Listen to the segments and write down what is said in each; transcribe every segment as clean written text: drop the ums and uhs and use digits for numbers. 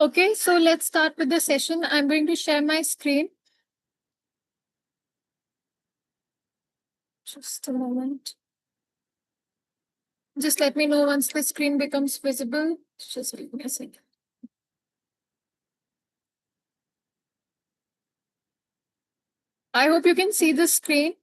Okay, so let's start with the session. I'm going to share my screen. Just a moment. Just let me know once the screen becomes visible. Just give me a second. I hope you can see the screen.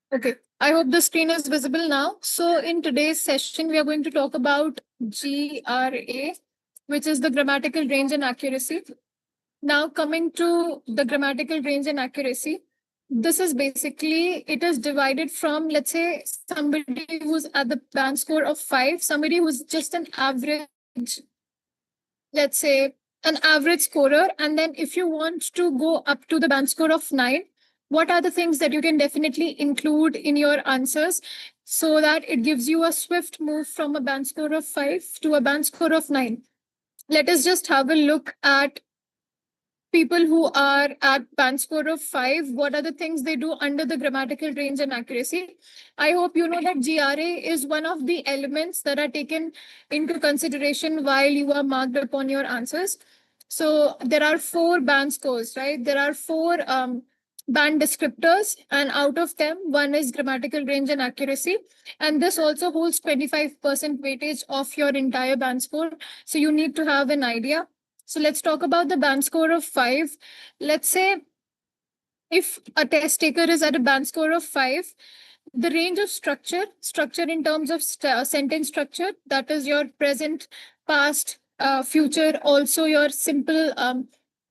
Okay, I hope the screen is visible now. So in today's session, we are going to talk about GRA, which is the grammatical range and accuracy. Now coming to the grammatical range and accuracy, this is basically, it is divided from, let's say, somebody who's at the band score of 5, somebody who's just an average, let's say, an average scorer. And then if you want to go up to the band score of 9, what are the things that you can definitely include in your answers so that it gives you a swift move from a band score of 5 to a band score of 9? Let us just have a look at people who are at band score of 5, what are the things they do under the grammatical range and accuracy? I hope you know that GRA is one of the elements that are taken into consideration while you are marked upon your answers. So there are 4 band scores, right? There are 4 band descriptors, and out of them, one is grammatical range and accuracy. And this also holds 25% weightage of your entire band score. So you need to have an idea. So let's talk about the band score of 5. Let's say if a test taker is at a band score of 5, the range of structure in terms of sentence structure, that is your present, past, future, also your simple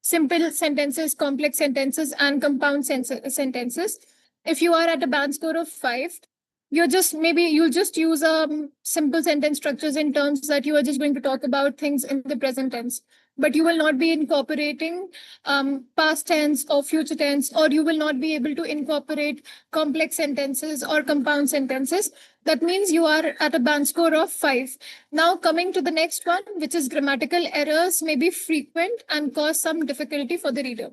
sentences, complex sentences, and compound sentences. If you are at a band score of 5, you'll just use simple sentence structures in terms that you are just going to talk about things in the present tense, but you will not be incorporating past tense or future tense, or you will not be able to incorporate complex sentences or compound sentences. That means you are at a band score of 5. Now coming to the next one, which is grammatical errors may be frequent and cause some difficulty for the reader.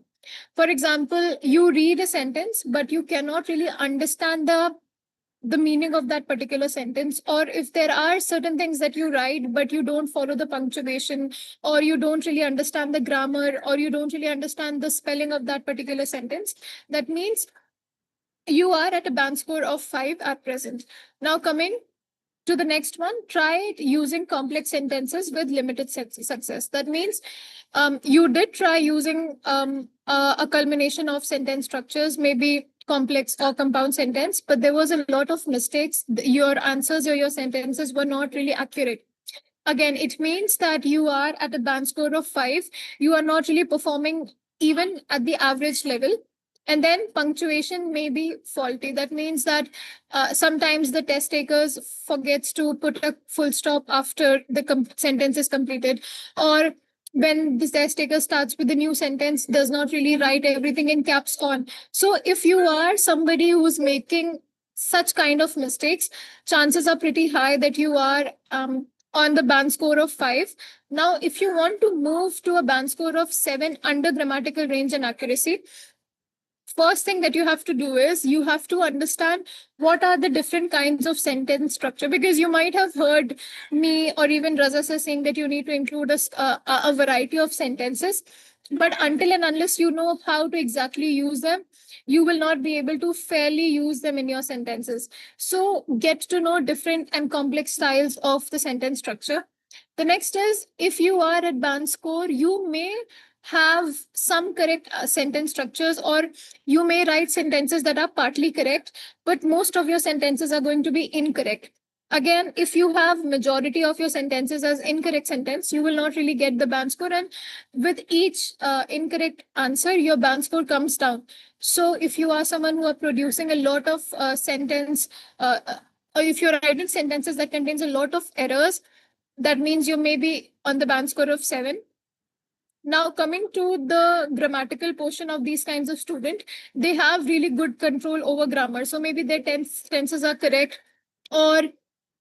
For example, you read a sentence, but you cannot really understand the meaning of that particular sentence, or if there are certain things that you write but you don't follow the punctuation, or you don't really understand the grammar, or you don't really understand the spelling of that particular sentence, that means you are at a band score of 5 at present. Now coming to the next one, try using complex sentences with limited success. That means you did try using a culmination of sentence structures, maybe complex or compound sentence, but there was a lot of mistakes. Your answers or your sentences were not really accurate. Again, it means that you are at a band score of 5. You are not really performing even at the average level. And then punctuation may be faulty. That means that sometimes the test takers forgets to put a full stop after the sentence is completed, or when the test taker starts with a new sentence, does not really write everything in caps on. So if you are somebody who's making such kind of mistakes, chances are pretty high that you are on the band score of 5. Now, if you want to move to a band score of 7 under grammatical range and accuracy, first thing that you have to do is you have to understand what are the different kinds of sentence structure, because you might have heard me or even Raza saying that you need to include a variety of sentences, but until and unless you know how to exactly use them, you will not be able to fairly use them in your sentences. So get to know different and complex styles of the sentence structure. The next is, if you are at band score, you may have some correct sentence structures, or you may write sentences that are partly correct, but most of your sentences are going to be incorrect. Again, if you have majority of your sentences as incorrect sentence, you will not really get the band score, and with each incorrect answer, your band score comes down. So if you are someone who are producing a lot of or if you're writing sentences that contains a lot of errors, that means you may be on the band score of 7. Now, coming to the grammatical portion of these kinds of student, they have really good control over grammar. So maybe their tenses are correct, or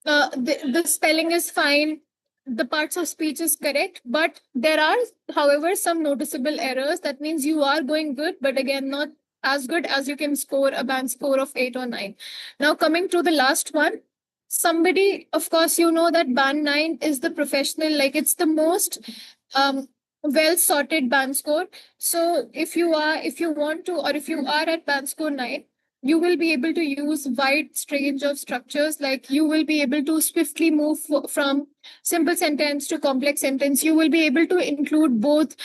the spelling is fine, the parts of speech is correct, but there are, however, some noticeable errors. That means you are going good, but again, not as good as you can score a band score of 8 or 9. Now, coming to the last one, somebody, of course, you know that band 9 is the professional, like it's the most well sorted band score. So if you want to, or if you are at band score 9, you will be able to use wide range of structures. Like you will be able to swiftly move from simple sentence to complex sentence. You will be able to include both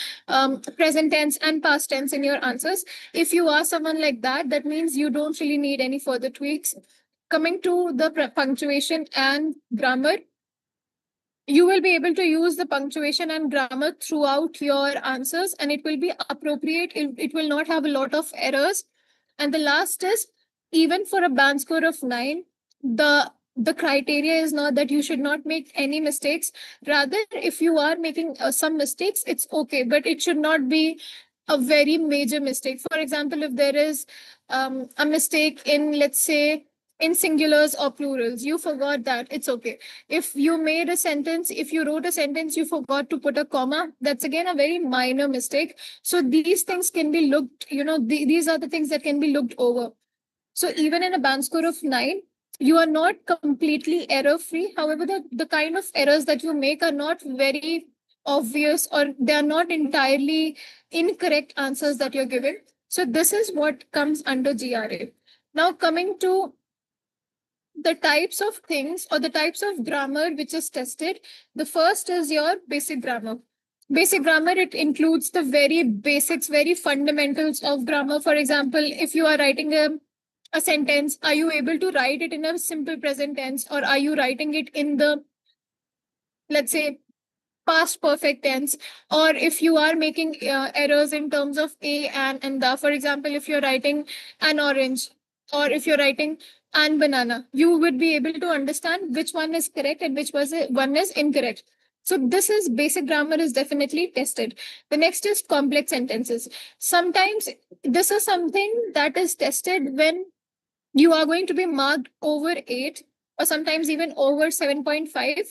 present tense and past tense in your answers. If you are someone like that, that means you don't really need any further tweaks. Coming to the punctuation and grammar, you will be able to use the punctuation and grammar throughout your answers, and it will be appropriate. It will not have a lot of errors. And the last is, even for a band score of 9, the criteria is not that you should not make any mistakes. Rather, if you are making some mistakes, it's okay, but it should not be a very major mistake. For example, if there is a mistake in, let's say, in singulars or plurals, you forgot that, it's okay. If you made a sentence, if you wrote a sentence, you forgot to put a comma, that's again a very minor mistake. So these things can be looked, these are the things that can be looked over. So even in a band score of 9, you are not completely error free. However, the kind of errors that you make are not very obvious, or they are not entirely incorrect answers that you're giving. So this is what comes under GRA. Now, coming to the types of things or the types of grammar which is tested, the first is your basic grammar. Basic grammar, it includes the very basics, very fundamentals of grammar. For example, if you are writing a sentence, are you able to write it in a simple present tense, or are you writing it in the, let's say, past perfect tense? Or if you are making errors in terms of a and the, for example, if you're writing an orange, or if you're writing and banana, you would be able to understand which one is correct and which one is incorrect. So this is basic grammar is definitely tested. The next is complex sentences. Sometimes this is something that is tested when you are going to be marked over 8, or sometimes even over 7.5,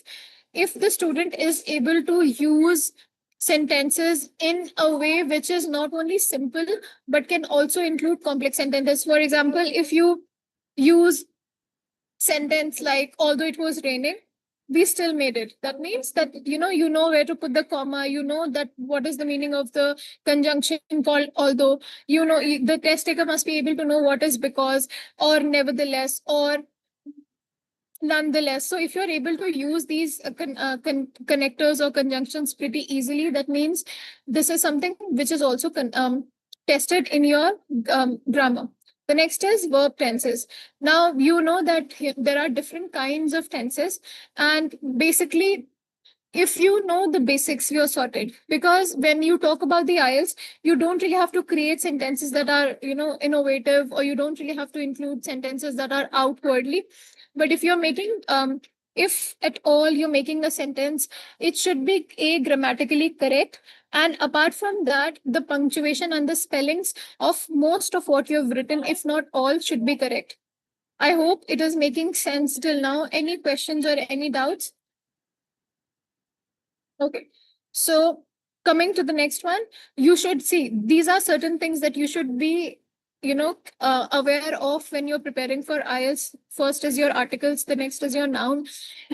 if the student is able to use sentences in a way which is not only simple but can also include complex sentences. For example, if you use sentence like although it was raining, we still made it. That means that you know where to put the comma, you know that what is the meaning of the conjunction called although, the test taker must be able to know what is because, or nevertheless, or nonetheless. So if you're able to use these connectors or conjunctions pretty easily, that means this is something which is also tested in your grammar. The next is verb tenses. Now, you know that there are different kinds of tenses, and basically, if you know the basics, you're sorted. Because when you talk about the IELTS, you don't really have to create sentences that are, innovative, or you don't really have to include sentences that are outwardly. But if you're making, if at all you're making a sentence, it should be grammatically correct. And apart from that, the punctuation and the spellings of most of what you've written, if not all, should be correct. I hope it is making sense till now. Any questions or any doubts? Okay. So coming to the next one, you should see these are certain things that you should be, aware of when you're preparing for IELTS. First is your articles, the next is your noun.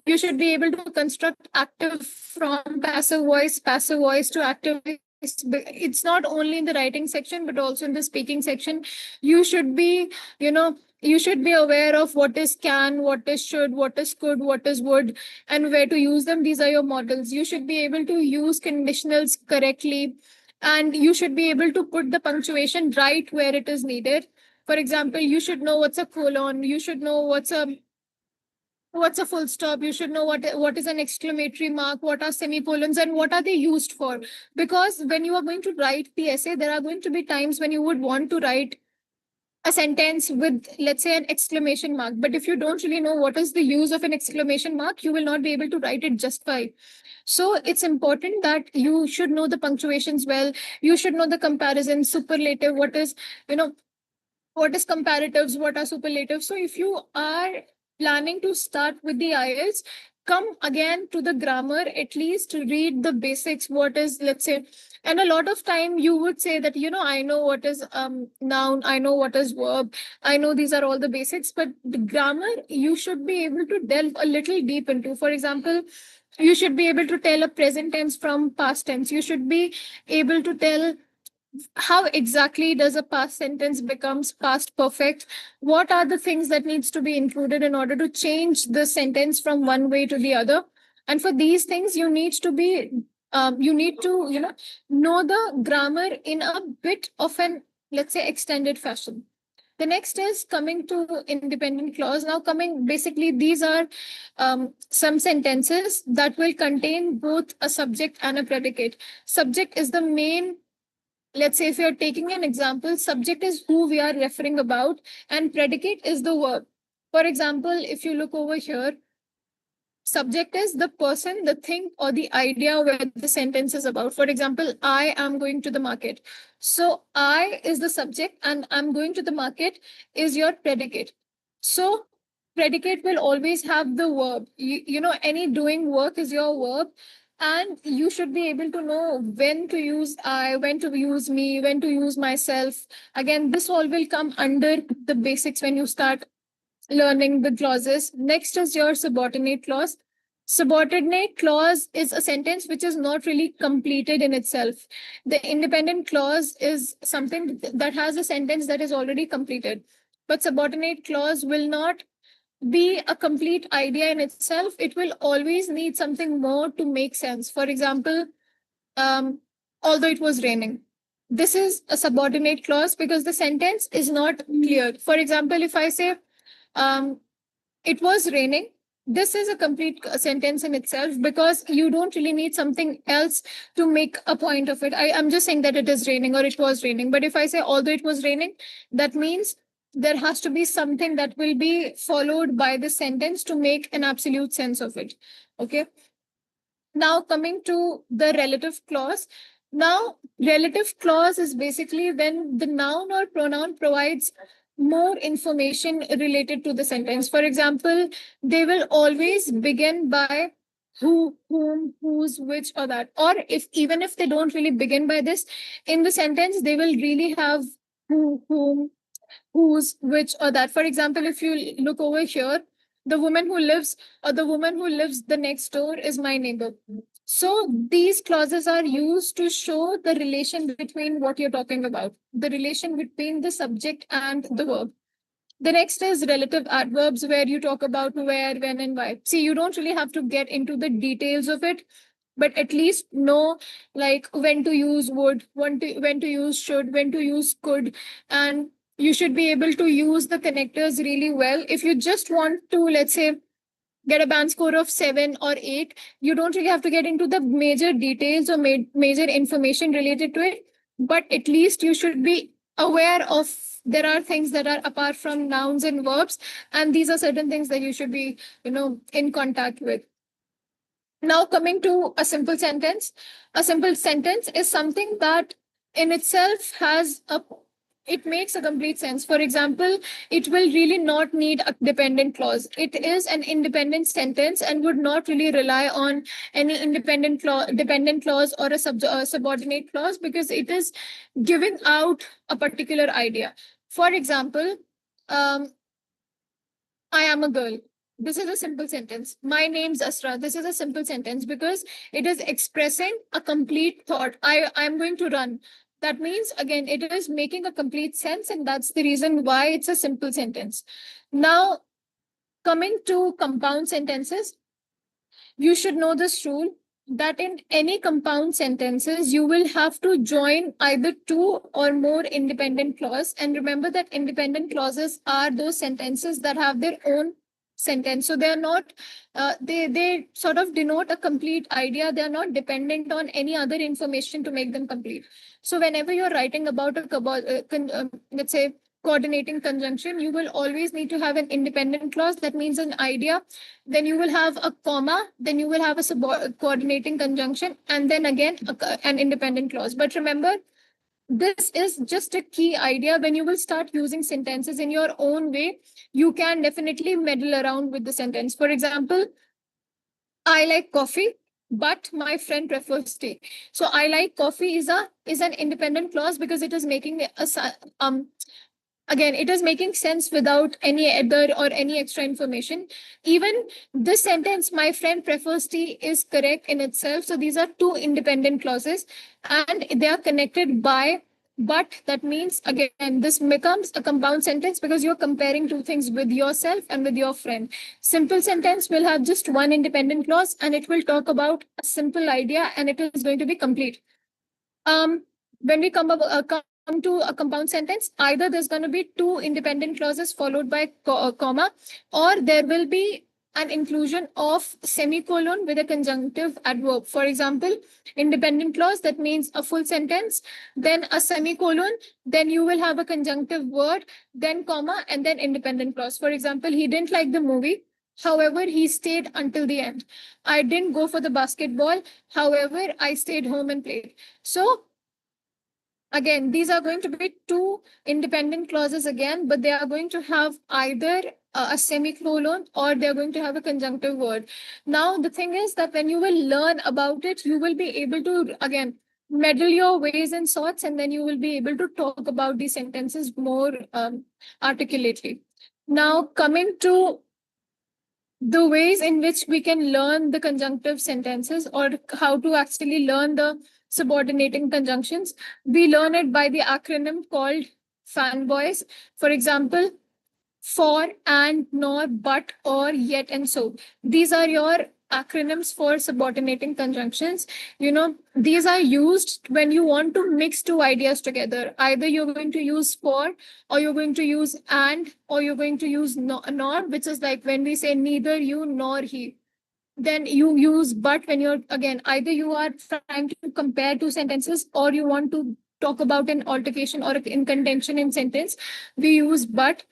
You should be able to construct active from passive voice to active voice. It's not only in the writing section, but also in the speaking section. You should be, you should be aware of what is can, what is should, what is could, what is would, and where to use them. These are your models. You should be able to use conditionals correctly, and you should be able to put the punctuation right where it is needed. For example, you should know what's a colon, you should know what's a full stop, you should know what is an exclamatory mark, what are semicolons, and what are they used for. Because when you are going to write the essay, there are going to be times when you would want to write a sentence with, let's say, an exclamation mark. But if you don't really know what is the use of an exclamation mark, you will not be able to write it just fine. So it's important that you should know the punctuations well. You should know the comparison, superlative, what is, what is comparatives, what are superlatives. So if you are planning to start with the IELTS, come again to the grammar, at least read the basics. What is, let's say, and a lot of time you would say that, I know what is noun, I know what is verb, I know these are all the basics, but the grammar you should be able to delve a little deep into. For example, you should be able to tell a present tense from past tense. You should be able to tell how exactly does a past sentence becomes past perfect. What are the things that needs to be included in order to change the sentence from one way to the other? And for these things you need to be you need to know the grammar in a bit of an, let's say, extended fashion. The next is coming to independent clause. Now, coming basically, these are some sentences that will contain both a subject and a predicate. Subject is the main, let's say, if you're taking an example, subject is who we are referring about, and predicate is the verb. For example, if you look over here, subject is the person, the thing, or the idea where the sentence is about. For example, I am going to the market. So I is the subject, and I'm going to the market is your predicate. So predicate will always have the verb. Any doing work is your verb. And you should be able to know when to use I, when to use me, when to use myself. Again, this all will come under the basics when you start learning the clauses. Next is your subordinate clause. Subordinate clause is a sentence which is not really completed in itself. The independent clause is something that has a sentence that is already completed. But subordinate clause will not be a complete idea in itself. It will always need something more to make sense. For example, um, although it was raining. This is a subordinate clause because the sentence is not clear. For example, if I say, um, it was raining, this is a complete sentence in itself because you don't really need something else to make a point of it. I'm just saying that it is raining or it was raining. But if I say although it was raining, that means there has to be something that will be followed by the sentence to make an absolute sense of it. Okay. Now coming to the relative clause. Now, relative clause is basically when the noun or pronoun provides more information related to the sentence. For example, they will always begin by who, whom, whose, which, or that. Or if even if they don't really begin by this, in the sentence, they will really have who, whom, whose, which, or that. For example, if you look over here, the woman who lives or the woman who lives the next door is my neighbor. So these clauses are used to show the relation between what you're talking about, the relation between the subject and the verb. The next is relative adverbs, where you talk about where, when, and why. See, you don't really have to get into the details of it, but at least know like when to use would, when to use should, when to use could, and you should be able to use the connectors really well. If you just want to, let's say, get a band score of 7 or 8, you don't really have to get into the major details or major information related to it, but at least you should be aware of there are things that are apart from nouns and verbs, and these are certain things that you should be in contact with. Now, coming to a simple sentence. A simple sentence is something that in itself has a, it makes a complete sense. For example, it will really not need a dependent clause. It is an independent sentence and would not really rely on any dependent clause or a subordinate clause, because it is giving out a particular idea. For example, um, I am a girl. This is a simple sentence. My name's Asra. This is a simple sentence because it is expressing a complete thought. I'm going to run. That means, again, it is making a complete sense, and that's the reason why it's a simple sentence. Now, coming to compound sentences, you should know this rule that in any compound sentences, you will have to join either two or more independent clause. And remember that independent clauses are those sentences that have their own sentence. So they are not, they sort of denote a complete idea. They are not dependent on any other information to make them complete. So whenever you're writing about let's say, coordinating conjunction, you will always need to have an independent clause. That means an idea. Then you will have a comma. Then you will have a coordinating conjunction, and then again an independent clause. But remember, this is just a key idea. When you will start using sentences in your own way, you can definitely meddle around with the sentence. For example, I like coffee, but my friend prefers tea. So I like coffee is an independent clause because it is making again, it is making sense without any other or any extra information. Even this sentence, my friend prefers tea, is correct in itself. So these are two independent clauses and they are connected by but. That means, again, this becomes a compound sentence because you're comparing two things with yourself and with your friend. Simple sentence will have just one independent clause and it will talk about a simple idea and it is going to be complete. When we come to a compound sentence, either there's going to be two independent clauses followed by comma, or there will be an inclusion of semicolon with a conjunctive adverb. For example, independent clause, that means a full sentence, then a semicolon, then you will have a conjunctive word, then comma, and then independent clause. For example, he didn't like the movie. However, he stayed until the end. I didn't go for the basketball. However, I stayed home and played. So again, these are going to be two independent clauses again, but they are going to have either a semicolon or they're going to have a conjunctive word. Now, the thing is that when you will learn about it, you will be able to, again, meddle your ways and sorts, and then you will be able to talk about these sentences more articulately. Now, coming to the ways in which we can learn the conjunctive sentences or how to actually learn the subordinating conjunctions, we learn it by the acronym called fanboys. For example, for, and, nor, but, or, yet, and so. These are your acronyms for subordinating conjunctions. These are used when you want to mix two ideas together. Either you're going to use for, or you're going to use and, or you're going to use nor, which is like when we say neither you nor he. Then you use but when you're, again, either you are trying to compare two sentences or you want to talk about an altercation or in contention in sentence, we use but.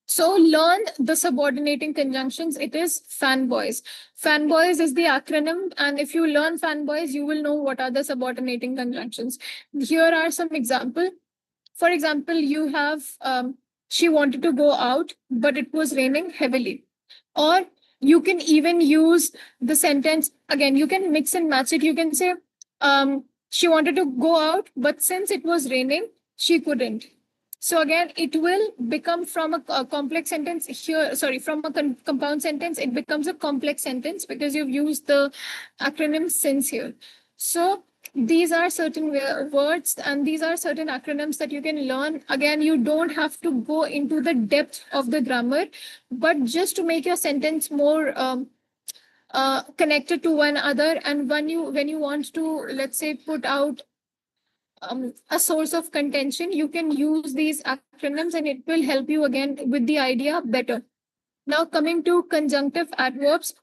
So learn the subordinating conjunctions. It is fanboys. Fanboys is the acronym. And if you learn fanboys, you will know what are the subordinating conjunctions. Here are some examples. For example, you have she wanted to go out, but it was raining heavily. Or you can even use the sentence again, you can mix and match it. You can say, she wanted to go out, but since it was raining, she couldn't. So again, it will become from a complex sentence here, sorry, from a compound sentence, it becomes a complex sentence because you've used the acronym since here. So these are certain words and these are certain acronyms that you can learn. Again, you don't have to go into the depth of the grammar, but just to make your sentence more connected to one another. And when you want to, let's say, put out a source of contention, you can use these acronyms and it will help you again with the idea better. Now, coming to conjunctive adverbs.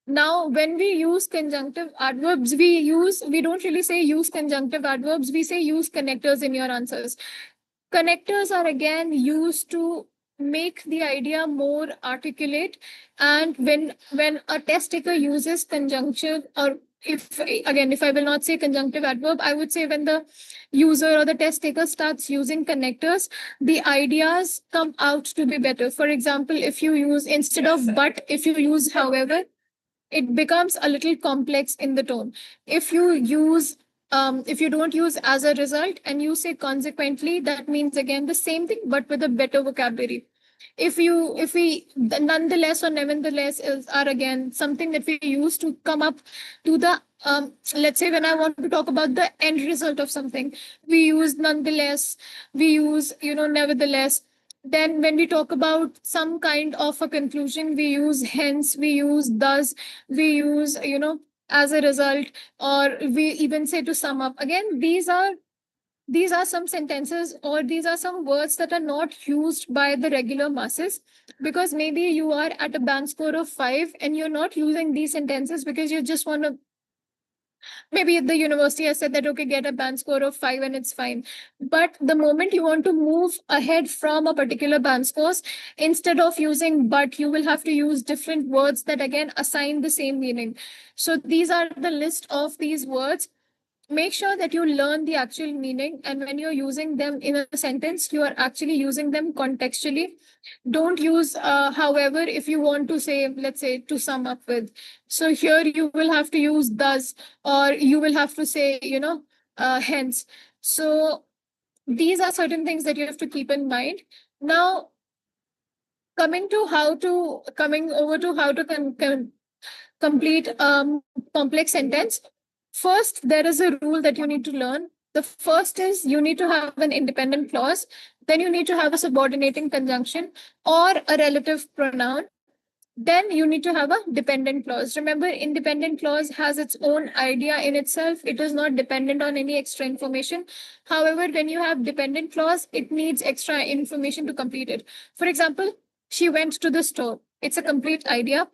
Now, when we use conjunctive adverbs, we don't really say use conjunctive adverbs, we say use connectors in your answers. Connectors are again used to make the idea more articulate. And when a test taker uses conjunctive, or if I will not say conjunctive adverb, I would say when the user or the test taker starts using connectors, the ideas come out to be better. For example, if you use instead of but, if you use however, it becomes a little complex in the tone. If you don't use as a result and you say consequently, that means again the same thing but with a better vocabulary. If we the nonetheless or nevertheless are again something that we use to come up to the let's say when I want to talk about the end result of something, we use nonetheless, we use nevertheless. Then when we talk about some kind of a conclusion, we use hence, we use thus, we use as a result, or we even say to sum up. Again, these are some sentences or these are some words that are not used by the regular masses, because maybe you are at a band score of 5 and you're not using these sentences because you just want to, maybe the university has said that okay, get a band score of 5 and it's fine. But the moment you want to move ahead from a particular band scores, instead of using but, you will have to use different words that again assign the same meaning. So these are the list of these words. make sure that you learn the actual meaning, and when you're using them in a sentence, you are actually using them contextually. Don't use however, if you want to say, let's say, to sum up with. So here you will have to use thus, or you will have to say, hence. So these are certain things that you have to keep in mind. Now, coming over to how to complete complex sentence. First, there is a rule that you need to learn. The first is you need to have an independent clause. Then you need to have a subordinating conjunction or a relative pronoun. Then you need to have a dependent clause. Remember, independent clause has its own idea in itself. It is not dependent on any extra information. However, when you have dependent clause, it needs extra information to complete it. For example, she went to the store. It's a complete idea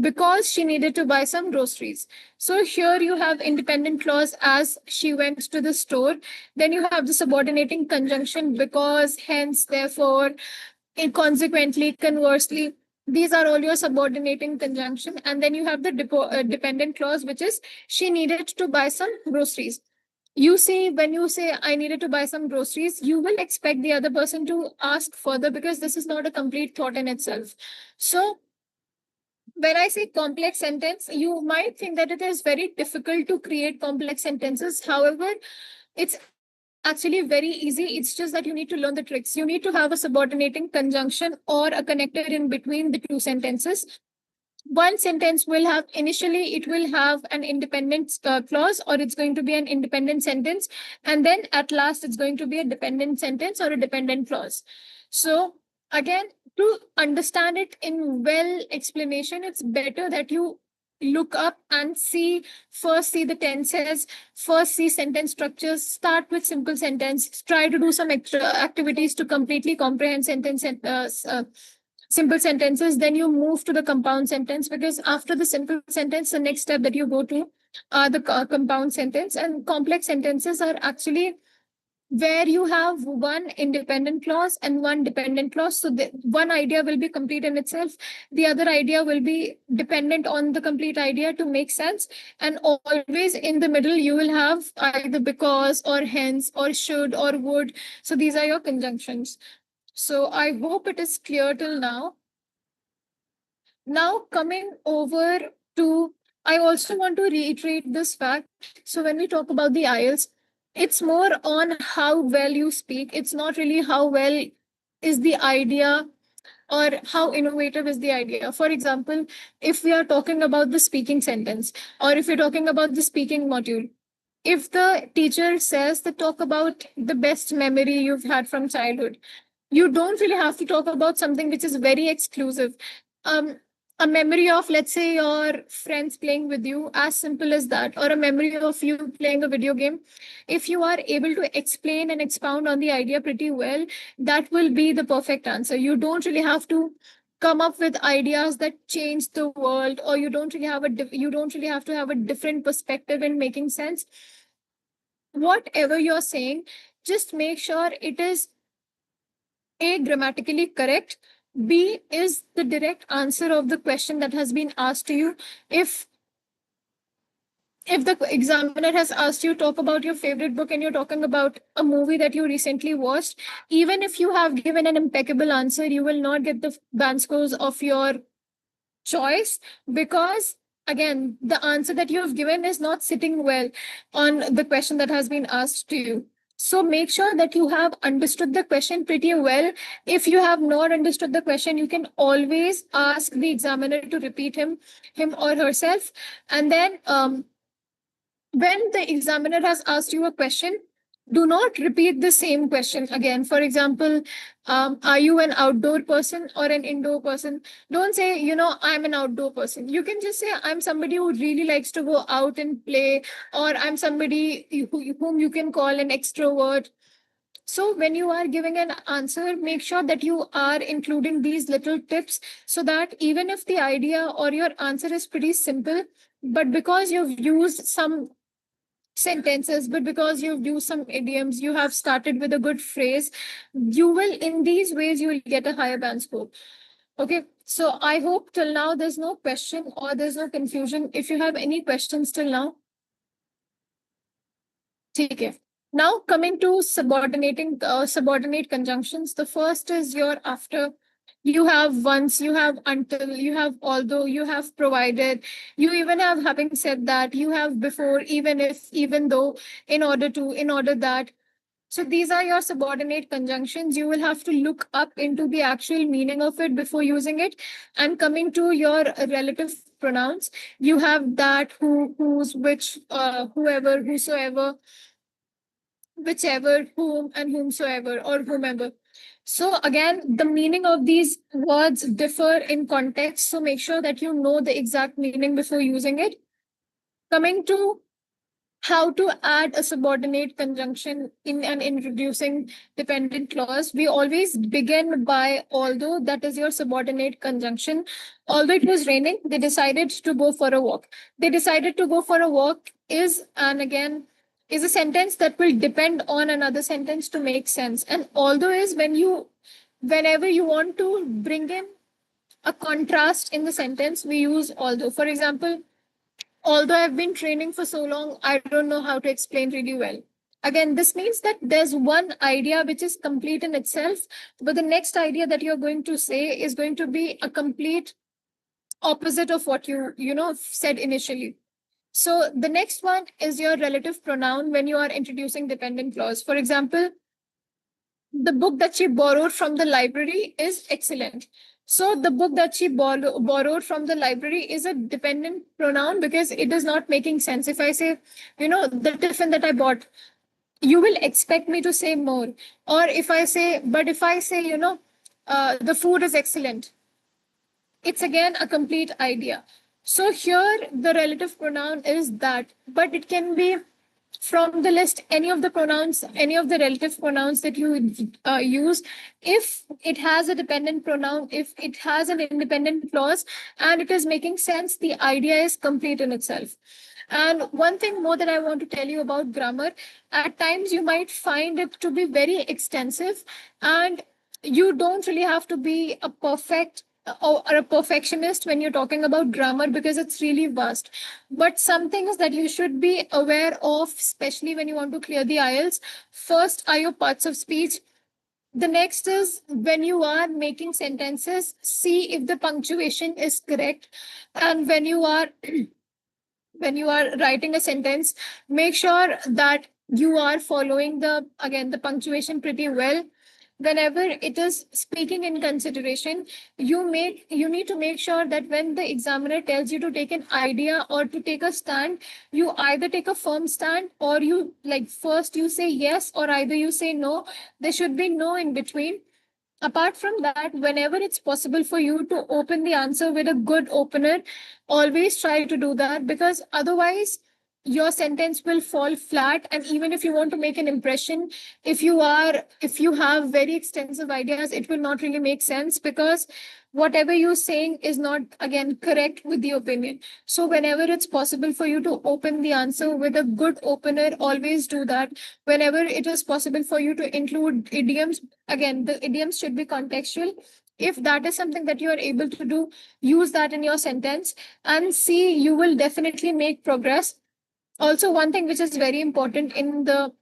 because she needed to buy some groceries. So here you have independent clause as she went to the store. Then you have the subordinating conjunction because, hence, therefore, and consequently, conversely. These are all your subordinating conjunction. And then you have the dependent clause, which is she needed to buy some groceries. You see, when you say I needed to buy some groceries, you will expect the other person to ask further because this is not a complete thought in itself. So when I say complex sentence, you might think that it is very difficult to create complex sentences. However, it's actually very easy. It's just that you need to learn the tricks. You need to have a subordinating conjunction or a connector in between the two sentences. One sentence will have, initially it will have an independent clause, or it's going to be an independent sentence, and then at last it's going to be a dependent sentence or a dependent clause. So again, to understand it in well explanation, it's better that you look up and see the tenses, first see sentence structures, start with simple sentence, try to do some extra activities to completely comprehend simple sentences. Then you move to the compound sentence, because after the simple sentence, the next step that you go to are the compound sentence. And complex sentences are actually where you have one independent clause and one dependent clause. So the one idea will be complete in itself. The other idea will be dependent on the complete idea to make sense. And always in the middle, you will have either because or hence or should or would. So these are your conjunctions. So I hope it is clear till now. Now, coming over to, I also want to reiterate this fact. So, when we talk about the IELTS, it's more on how well you speak. It's not really how well is the idea or how innovative is the idea. For example, if we are talking about the speaking sentence, or if you're talking about the speaking module, if the teacher says to talk about the best memory you've had from childhood, you don't really have to talk about something which is very exclusive. Um, a memory of, let's say, your friends playing with you, as simple as that, or a memory of you playing a video game. If you are able to explain and expound on the idea pretty well, that will be the perfect answer. You don't really have to come up with ideas that change the world, or you don't really have to have a different perspective in making sense. Whatever you're saying, just make sure it is A, grammatically correct, B, is the direct answer of the question that has been asked to you. If the examiner has asked you talk about your favorite book and you're talking about a movie that you recently watched, even if you have given an impeccable answer, you will not get the band scores of your choice, because again, the answer that you have given is not sitting well on the question that has been asked to you. So make sure that you have understood the question pretty well. If you have not understood the question, you can always ask the examiner to repeat him or herself. And then when the examiner has asked you a question, do not repeat the same question again. For example, are you an outdoor person or an indoor person? Don't say, I'm an outdoor person. You can just say, I'm somebody who really likes to go out and play, or I'm somebody whom you can call an extrovert. So when you are giving an answer, make sure that you are including these little tips, so that even if the idea or your answer is pretty simple, but because you've used some sentences, but because you've used some idioms, you have started with a good phrase, you will, in these ways, you will get a higher band score. Okay, so I hope till now there's no question or there's no confusion. If you have any questions till now. Okay. Now coming to subordinate conjunctions. The first is your after. You have once, you have until, you have although, you have provided, you even have having said that, you have before, even if, even though, in order to, in order that. So these are your subordinate conjunctions. You will have to look up into the actual meaning of it before using it. And coming to your relative pronouns, you have that, who, whose, which, whoever, whosoever, whichever, whom, and whomsoever, or whomever. So again, the meaning of these words differ in context. So make sure that you know the exact meaning before using it. Coming to how to add a subordinate conjunction in an introducing dependent clause, we always begin by although. That is your subordinate conjunction. Although it was raining, they decided to go for a walk. They decided to go for a walk is, and again, is a sentence that will depend on another sentence to make sense. And although is when you, whenever you want to bring in a contrast in the sentence, we use although. For example, although I've been training for so long, I don't know how to explain really well. Again, this means that there's one idea which is complete in itself, but the next idea that you're going to say is going to be a complete opposite of what you said initially. So the next one is your relative pronoun when you are introducing dependent clause. For example, the book that she borrowed from the library is excellent. So the book that she borrowed from the library is a dependent pronoun because it is not making sense. If I say, the tiffin that I bought, you will expect me to say more. Or if I say, but if I say, the food is excellent, it's again a complete idea. So here the relative pronoun is that, but it can be from the list any of the pronouns, any of the relative pronouns that you use. If it has a dependent pronoun, if it has an independent clause, and it is making sense, the idea is complete in itself. And one thing more that I want to tell you about grammar, at times you might find it to be very extensive, and you don't really have to be a perfect or a perfectionist when you're talking about grammar because it's really vast. But some things that you should be aware of, especially when you want to clear the IELTS, first are your parts of speech. The next is when you are making sentences, see if the punctuation is correct. And when you are when you are writing a sentence, make sure that you are following the punctuation pretty well. Whenever it is speaking in consideration, you need to make sure that when the examiner tells you to take an idea or to take a stand, you either take a firm stand, or you, like, first you say yes, or either you say no. There should be no in between. Apart from that, whenever it's possible for you to open the answer with a good opener, always try to do that, because otherwise your sentence will fall flat. And even if you want to make an impression, if you have very extensive ideas, it will not really make sense, because whatever you're saying is not, again, correct with the opinion. So whenever it's possible for you to open the answer with a good opener, always do that. Whenever it is possible for you to include idioms, again, the idioms should be contextual. If that is something that you are able to do, use that in your sentence, and see, you will definitely make progress. Also, one thing which is very important in the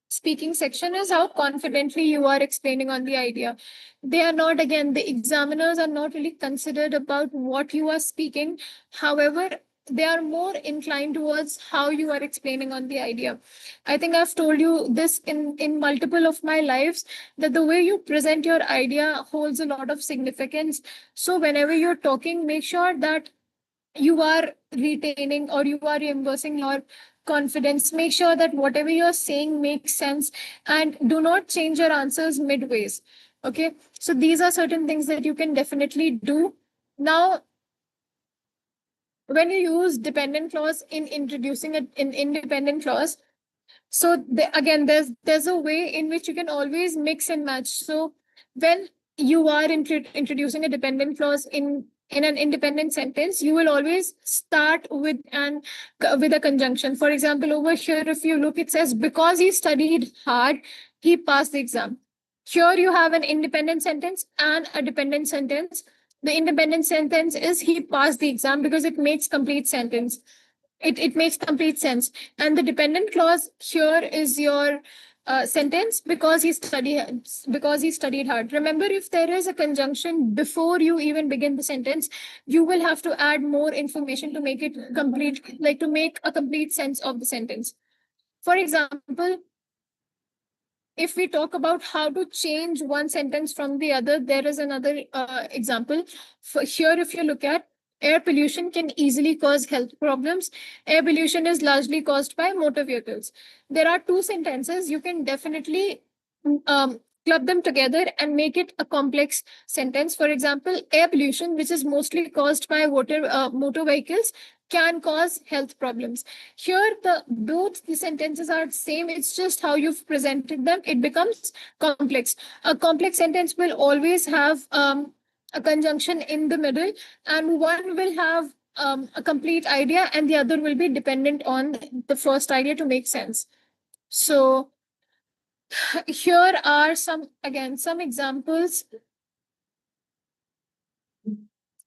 speaking section is how confidently you are explaining on the idea. They are not, again, the examiners are not really considered about what you are speaking. However, they are more inclined towards how you are explaining on the idea. I think I've told you this in multiple of my lives, that the way you present your idea holds a lot of significance. So whenever you're talking, make sure that you are retaining or you are reimbursing your confidence. Make sure that whatever you're saying makes sense, and do not change your answers midways. Okay, so these are certain things that you can definitely do. Now, when you use dependent clause in introducing an independent clause, so again, there's a way in which you can always mix and match. So when you are introducing a dependent clause in an independent sentence, you will always start with a conjunction. For example, over here, if you look, it says, because he studied hard, he passed the exam. Here you have an independent sentence and a dependent sentence. The independent sentence is he passed the exam because it makes complete sentence. it makes complete sense. And the dependent clause here is your sentence because he studied hard. Remember, if there is a conjunction before you even begin the sentence, you will have to add more information to make it complete, like to make a complete sense of the sentence. For example, if we talk about how to change one sentence from the other, there is another example. For here, if you look at air pollution can easily cause health problems. Air pollution is largely caused by motor vehicles. There are two sentences. You can definitely club them together and make it a complex sentence. For example, air pollution, which is mostly caused by motor vehicles, can cause health problems. Here, both the sentences are the same. It's just how you've presented them. It becomes complex. A complex sentence will always have a conjunction in the middle, and one will have a complete idea, and the other will be dependent on the first idea to make sense. So here are some examples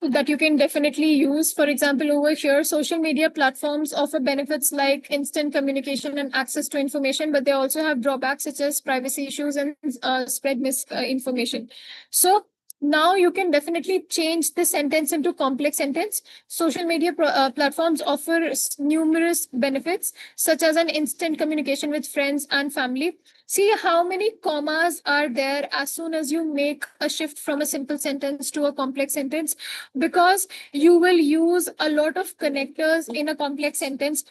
that you can definitely use. For example, over here, social media platforms offer benefits like instant communication and access to information, but they also have drawbacks such as privacy issues and spread misinformation. So now you can definitely change the sentence into complex sentence. Social media platforms offer numerous benefits, such as an instant communication with friends and family. See how many commas are there as soon as you make a shift from a simple sentence to a complex sentence, because you will use a lot of connectors in a complex sentence.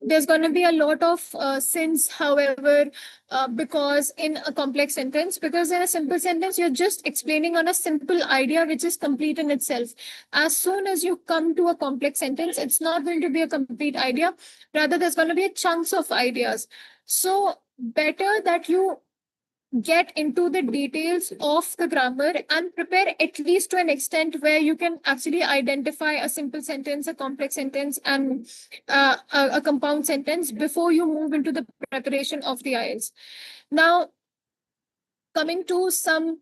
There's going to be a lot of sins, however, because in a complex sentence, because in a simple sentence, you're just explaining on a simple idea which is complete in itself. As soon as you come to a complex sentence, it's not going to be a complete idea. Rather, there's going to be chunks of ideas. So better that you get into the details of the grammar and prepare at least to an extent where you can actually identify a simple sentence, a complex sentence, and a compound sentence before you move into the preparation of the IELTS. Now, coming to some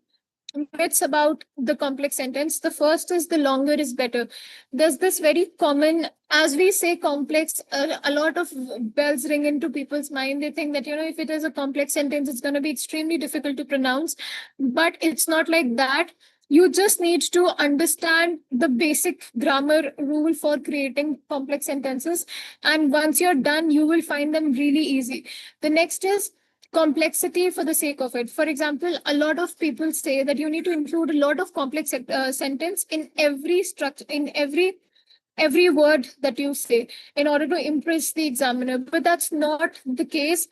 myths about the complex sentence. The first is the longer is better. There's this very common, as we say complex, a lot of bells ring into people's mind. They think that, if it is a complex sentence, it's going to be extremely difficult to pronounce. But it's not like that. You just need to understand the basic grammar rule for creating complex sentences. And once you're done, you will find them really easy. The next is complexity for the sake of it. For example, a lot of people say that you need to include a lot of complex sentence in every structure, in every word that you say in order to impress the examiner. But that's not the case.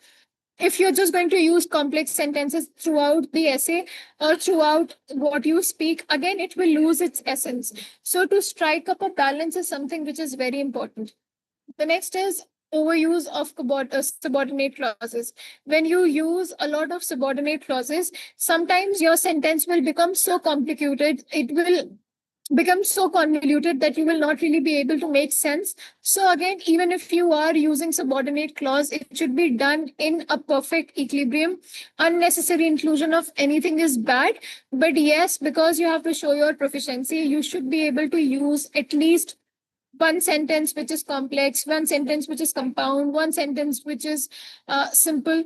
If you're just going to use complex sentences throughout the essay or throughout what you speak, again, it will lose its essence. So to strike up a balance is something which is very important. The next is overuse of subordinate clauses. When you use a lot of subordinate clauses, sometimes your sentence will become so complicated, it will become so convoluted that you will not really be able to make sense. So again, even if you are using subordinate clause, it should be done in a perfect equilibrium. Unnecessary inclusion of anything is bad, but yes, because you have to show your proficiency, you should be able to use at least one sentence which is complex, one sentence which is compound, one sentence which is simple,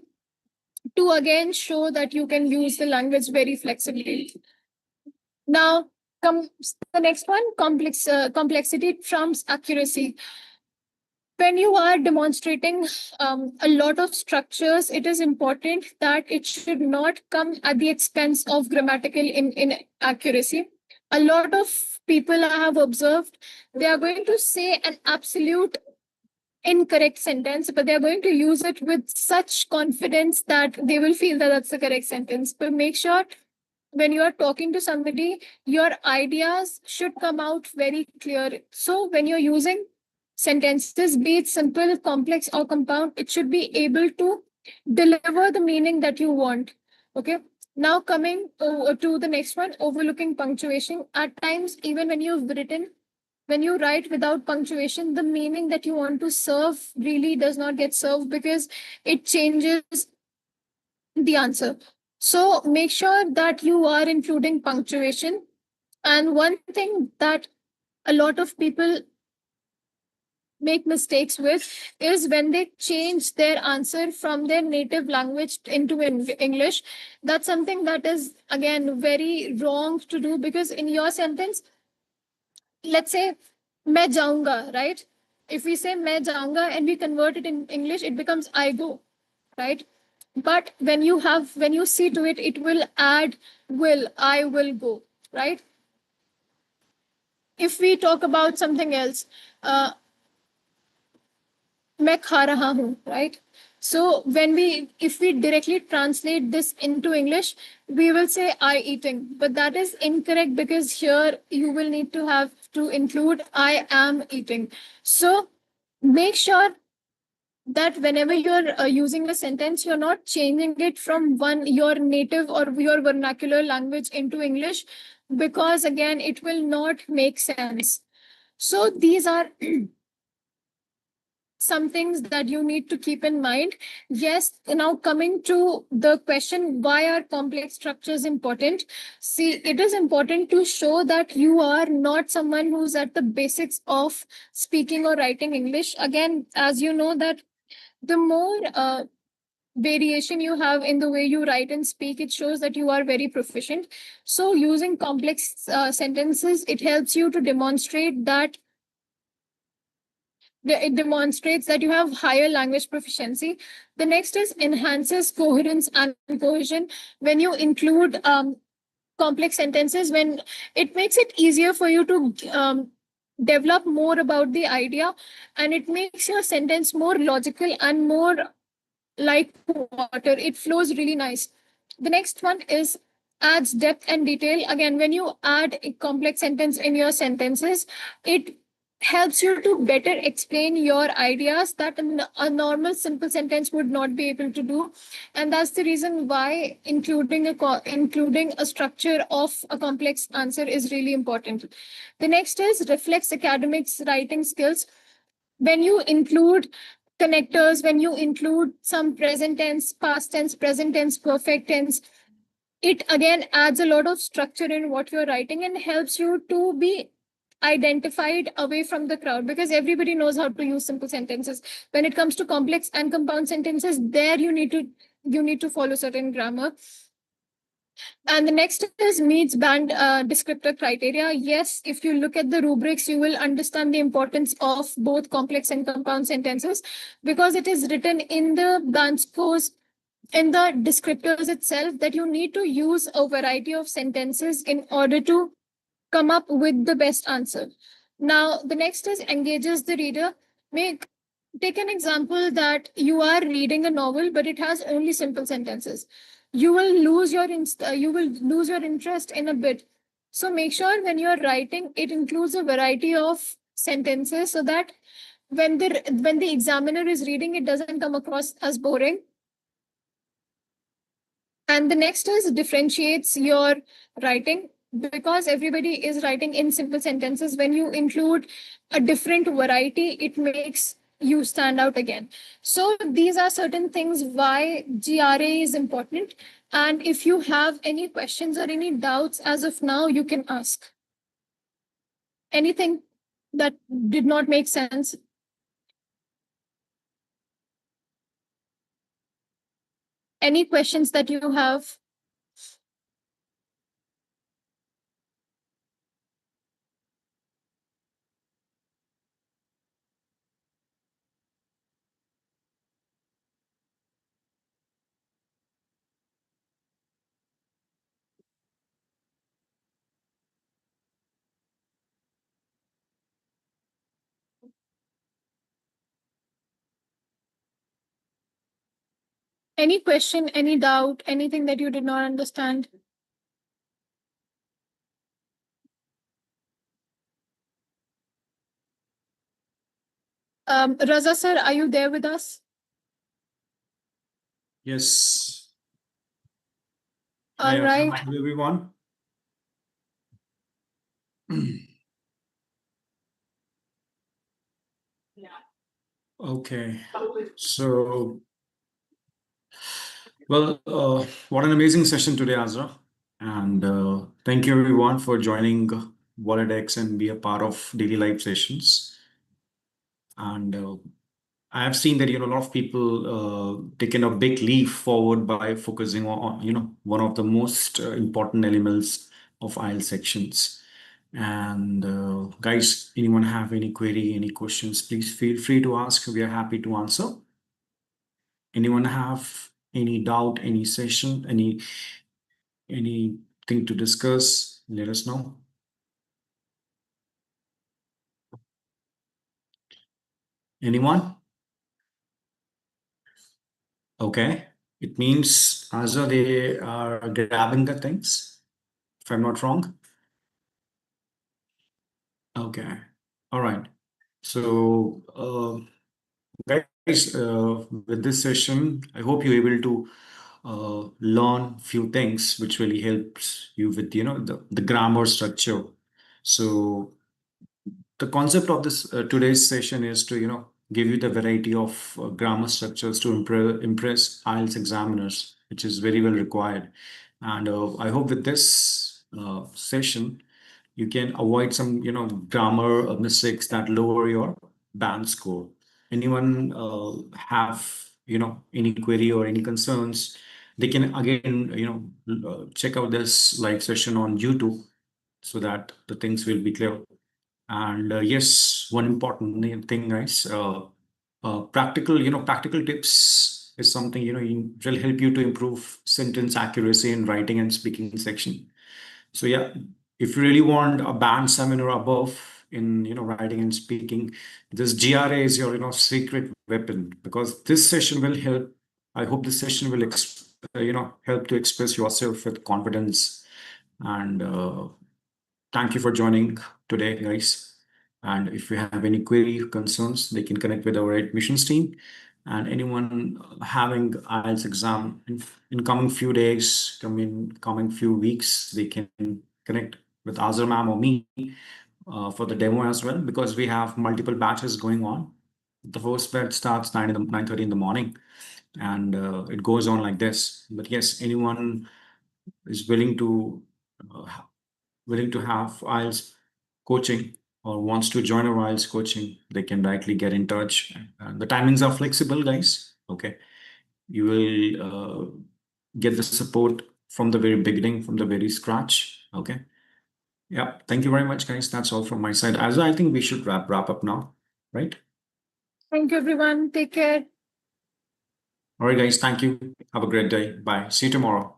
to again show that you can use the language very flexibly. Now comes the next one, complexity trumps accuracy. When you are demonstrating a lot of structures, it is important that it should not come at the expense of grammatical inaccuracy. A lot of people I have observed, they are going to say an absolute incorrect sentence, but they're going to use it with such confidence that they will feel that that's the correct sentence. But make sure when you are talking to somebody, your ideas should come out very clear. So when you're using sentences, be it simple, complex, or compound, it should be able to deliver the meaning that you want. Okay. Now coming to the next one, overlooking punctuation. At times, even when you write without punctuation, the meaning that you want to serve really does not get served because it changes the answer. So make sure that you are including punctuation. And one thing that a lot of people make mistakes with is when they change their answer from their native language into English. That's something that is, again, very wrong to do, because in your sentence, let's say, मैं जाऊंगा, right? If we say मैं जाऊंगा and we convert it in English, it becomes I go, right? But when you see to it, it will add will, I will go, right? If we talk about something else, uh, मैं खा रहा हूँ, right? So if we directly translate this into English, we will say I eating, but that is incorrect, because here you will need to have to include I am eating. So make sure that whenever you're using a sentence, you're not changing it from your native or your vernacular language into English, because again, it will not make sense. So these are some things that you need to keep in mind. Yes, now coming to the question, why are complex structures important? See, it is important to show that you are not someone who's at the basics of speaking or writing English. Again, as you know, that the more variation you have in the way you write and speak, it shows that you are very proficient. So using complex sentences, it helps you to demonstrate that it demonstrates that you have higher language proficiency. The next is enhances coherence and cohesion. When you include complex sentences, when it makes it easier for you to develop more about the idea, and it makes your sentence more logical and more like water. It flows really nice. The next one is adds depth and detail. Again, when you add a complex sentence in your sentences, it helps you to better explain your ideas that a normal simple sentence would not be able to do. And that's the reason why including a structure of a complex answer is really important. The next is reflects academics writing skills. When you include connectors, when you include some present tense, past tense, present tense, perfect tense, it again adds a lot of structure in what you're writing and helps you to be identified away from the crowd, because everybody knows how to use simple sentences. When it comes to complex and compound sentences, there you need to follow certain grammar. And the next is meets band descriptor criteria. Yes, if you look at the rubrics, you will understand the importance of both complex and compound sentences, because it is written in the band scores, in the descriptors itself, that you need to use a variety of sentences in order to come up with the best answer. Now, the next is engages the reader. Take an example that you are reading a novel, but it has only simple sentences. You will lose your interest in a bit. So make sure when you are writing, it includes a variety of sentences, so that when the examiner is reading, it doesn't come across as boring. And the next is differentiates your writing, because everybody is writing in simple sentences. When you include a different variety, it makes you stand out again. So these are certain things why GRA is important. And if you have any questions or any doubts as of now, you can ask. Anything that did not make sense? Any questions that you have? Any question, any doubt, anything that you did not understand? Raza sir, are you there with us? Yes. All right. Hello, everyone. Okay. So, well, what an amazing session today, Azra. And thank you, everyone, for joining WalletX and be a part of daily life sessions. And I have seen that, a lot of people taken a big leap forward by focusing on, one of the most important elements of IELTS sections. And guys, anyone have any query, any questions, please feel free to ask. We are happy to answer. Anyone have any doubt, any session, anything to discuss? Let us know. Anyone? Okay. It means Azza, they are grabbing the things, if I'm not wrong. Okay. All right. So, guys, with this session, I hope you're able to learn few things which really helps you with, the grammar structure. So, the concept of this today's session is to, give you the variety of grammar structures to impress IELTS examiners, which is very well required. And I hope with this session, you can avoid some, grammar mistakes that lower your band score. Anyone have, any query or any concerns, they can again, check out this live session on YouTube so that the things will be clear. And yes, one important thing, guys, practical tips is something, will help you to improve sentence accuracy in writing and speaking section. So yeah, if you really want a band 7 or above in, writing and speaking, this GRA is your, secret weapon, because this session will help. I hope this session will, help to express yourself with confidence. And thank you for joining today, guys. And if you have any query concerns, they can connect with our admissions team. And anyone having IELTS exam in coming few days, coming few weeks, they can connect with Azhar ma'am or me for the demo as well, because we have multiple batches going on. The first batch starts 9:30 in the morning, and it goes on like this. But yes, anyone is uh, willing to have IELTS coaching or wants to join our IELTS coaching, they can directly get in touch. The timings are flexible, guys. Okay. You will get the support from the very beginning, from the very scratch. Okay. Yeah. Thank you very much, guys. That's all from my side. As I think we should wrap up now, right? Thank you, everyone. Take care. All right, guys. Thank you. Have a great day. Bye. See you tomorrow.